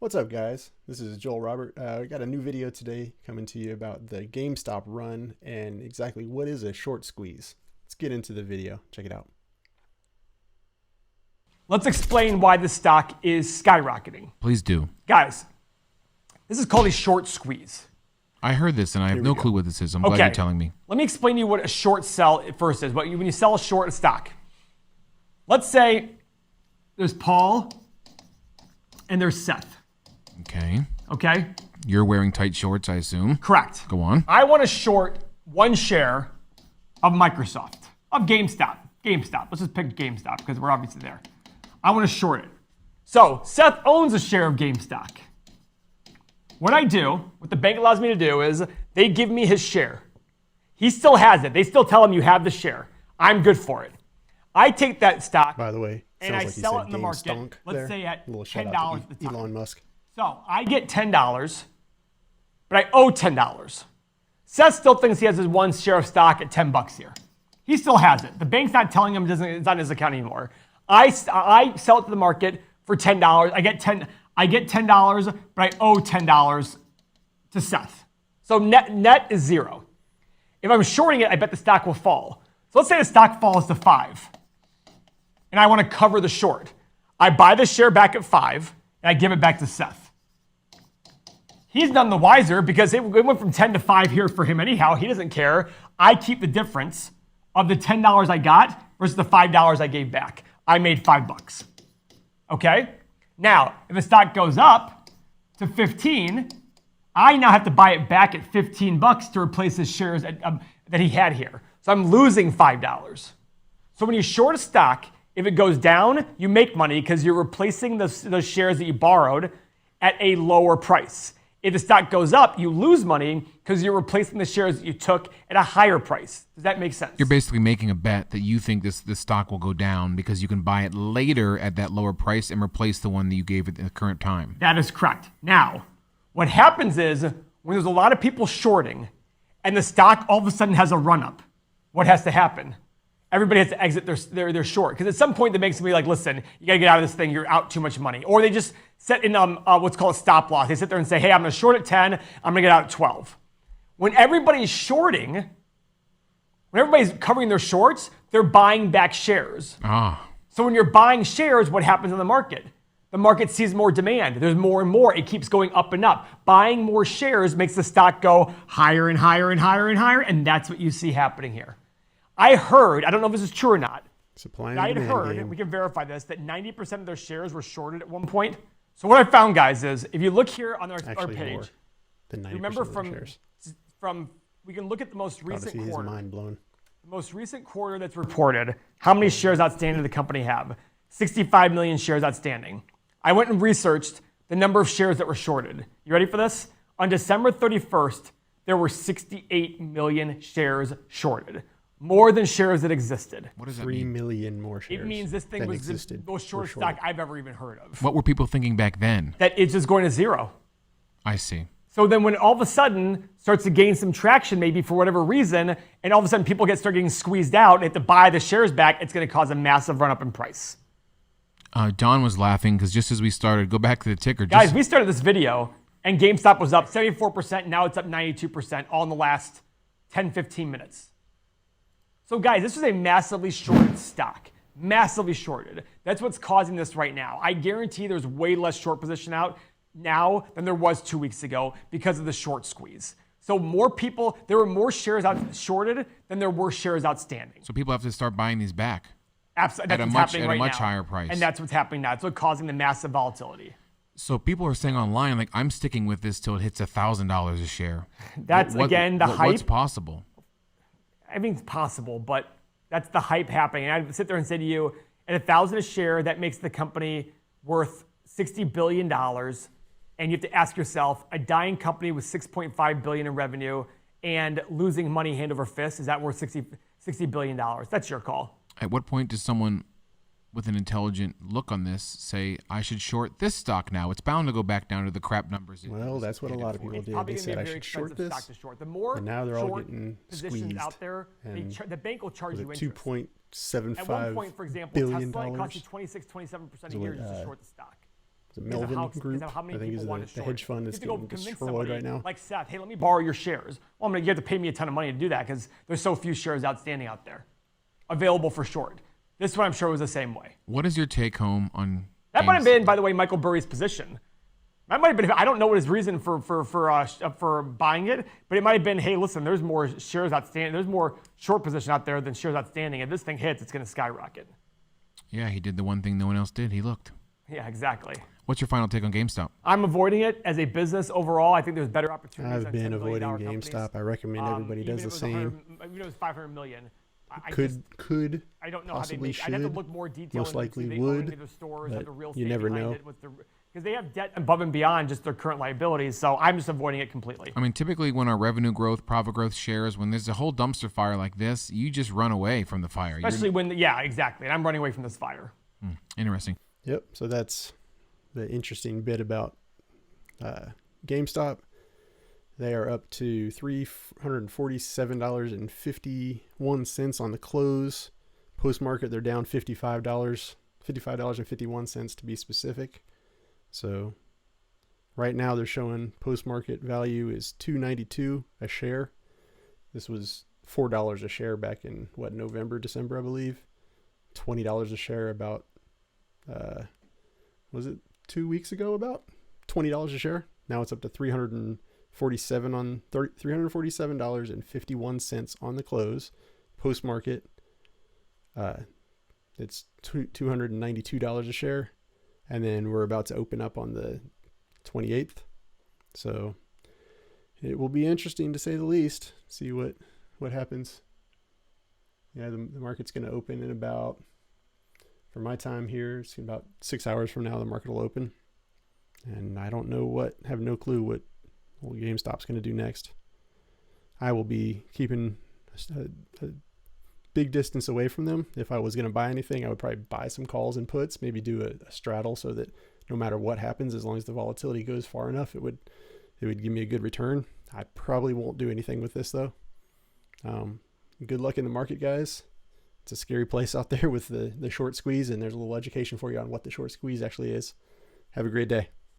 What's up, guys? This is Joel Robert. We got a new video today coming to you about the GameStop run and exactly what is a short squeeze. Let's get into the video. Check it out. Let's explain why the stock is skyrocketing. Please do. Guys, this is called a short squeeze. I heard this and I have no clue what this is. I'm glad you're telling me. Let me explain to you what a short sell first is. When you sell a short stock, let's say there's Paul and there's Seth. Okay. You're wearing tight shorts, I assume. Correct. Go on. I want to short one share of Microsoft, of GameStop. Let's just pick GameStop because we're obviously there. I want to short it. So Seth owns a share of GameStop. What I do, what the bank allows me to do is they give me his share. He still has it. They still tell him you have the share. I'm good for it. I take that stock, by the way, and I sell it in the market. Let's say at $10 at the time. Elon Musk. So I get $10, but I owe $10. Seth still thinks he has his one share of stock at $10 here. He still has it. The bank's not telling him it's not in his account anymore. I sell it to the market for $10. I get $10, but I owe $10 to Seth. So net is zero. If I'm shorting it, I bet the stock will fall. So let's say the stock falls to 5, and I want to cover the short. I buy the share back at 5, and I give it back to Seth. He's none the wiser because it went from 10 to 5 here for him anyhow. He doesn't care. I keep the difference of the $10 I got versus the $5 I gave back. I made $5. Okay? Now, if the stock goes up to 15, I now have to buy it back at $15 to replace his shares that he had here. So I'm losing $5. So when you short a stock, if it goes down, you make money because you're replacing those shares that you borrowed at a lower price. If the stock goes up, you lose money because you're replacing the shares that you took at a higher price. Does that make sense? You're basically making a bet that you think this stock will go down because you can buy it later at that lower price and replace the one that you gave at the current time. That is correct. Now, what happens is when there's a lot of people shorting and the stock all of a sudden has a run-up, what has to happen? Everybody has to exit their short. Because at some point, that makes me like, listen, you got to get out of this thing. You're out too much money. Or they just set in what's called a stop loss. They sit there and say, hey, I'm going to short at 10. I'm going to get out at 12. When everybody's shorting, when everybody's covering their shorts, they're buying back shares. So when you're buying shares, what happens in the market? The market sees more demand. There's more and more. It keeps going up and up. Buying more shares makes the stock go higher and higher and higher and higher. And that's what you see happening here. I heard, I don't know if this is true or not, supply and I had demand heard, game. We can verify this, that 90% of their shares were shorted at one point. So what I found, guys, is if you look here on our page, more than 90% remember of their shares. We can look at the most recent Obviously, quarter. his mind blown. The most recent quarter that's reported, how many shares outstanding did the company have? 65 million shares outstanding. I went and researched the number of shares that were shorted. You ready for this? On December 31st, there were 68 million shares shorted. More than shares that existed. What does that 3 mean? million more shares. It means this thing was the most short stock I've ever even heard of. What were people thinking back then? That it's just going to zero. I see. So then when all of a sudden starts to gain some traction, maybe for whatever reason, and all of a sudden people start getting squeezed out, they have to buy the shares back, it's going to cause a massive run up in price. Don was laughing because just as we started, go back to the ticker. Guys, we started this video and GameStop was up 74%, now it's up 92%, all in the last 10, 15 minutes. So guys, this is a massively shorted stock. Massively shorted. That's what's causing this right now. I guarantee there's way less short position out now than there was 2 weeks ago because of the short squeeze. So there were more shares shorted than there were shares outstanding. So people have to start buying these back. Absolutely. At a much higher price. And that's what's happening now. That's what's causing the massive volatility. So people are saying online, like, I'm sticking with this till it hits $1,000 a share. That's, again, the hype. What's possible? I mean, it's possible, but that's the hype happening. And I'd sit there and say to you, at $1,000 a share, that makes the company worth $60 billion. And you have to ask yourself, a dying company with $6.5 billion in revenue and losing money hand over fist, is that worth $60 billion? That's your call. At what point does someone with an intelligent look on this say, I should short this stock now? It's bound to go back down to the crap numbers. Well, that's what a lot of people did. They said, I should short this. The more and now they're all getting squeezed. Out there, the bank will charge you interest. $2.75 At one point, for example, billion Tesla cost you 26, 27% a year just to short the stock. Melvin Group, how many I think, is people want to the short hedge it. fund You that's have to go getting convince destroyed somebody right now. like Seth, hey, let me borrow your shares. Well, you have to pay me a ton of money to do that because there's so few shares outstanding out there available for short. This one I'm sure was the same way. What is your take home on That might have been, by the way, Michael Burry's position. That might have been, I don't know what his reason for buying it, but it might have been, hey, listen, there's more shares outstanding, there's more short position out there than shares outstanding. If this thing hits, it's going to skyrocket. Yeah, he did the one thing no one else did. He looked. Yeah, exactly. What's your final take on GameStop? I'm avoiding it as a business overall. I think there's better opportunities. I've been avoiding GameStop. I recommend everybody does the same. Even if it was $500 million. Could I don't know possibly how they make. I'd have to look more detailed. most likely the would, the stores, but have the real you estate never behind know. it because they have debt above and beyond just their current liabilities. So I'm just avoiding it completely. I mean, typically when our revenue growth, profit growth shares, when there's a whole dumpster fire like this, you just run away from the fire. Especially yeah, exactly. And I'm running away from this fire. Interesting. Yep. So that's the interesting bit about GameStop. They are up to $347.51 on the close. Post market, they're down $55.51 to be specific. So right now they're showing post market value is $2.92 a share. This was $4 a share back in November, December, I believe. $20 a share about was it 2 weeks ago? About $20 a share. Now it's up to $347.51 on the close. Post market, it's $292 a share, and then we're about to open up on the 28th. So it will be interesting to say the least. See what happens. Yeah, the market's going to open in about, for my time here, it's about 6 hours from now. The market will open, and I don't know have no clue what GameStop's going to do next. I will be keeping a big distance away from them. If I was going to buy anything, I would probably buy some calls and puts, maybe do a straddle so that no matter what happens, as long as the volatility goes far enough, it would give me a good return. I probably won't do anything with this though. Good luck in the market, guys. It's a scary place out there with the short squeeze, and there's a little education for you on what the short squeeze actually is. Have a great day.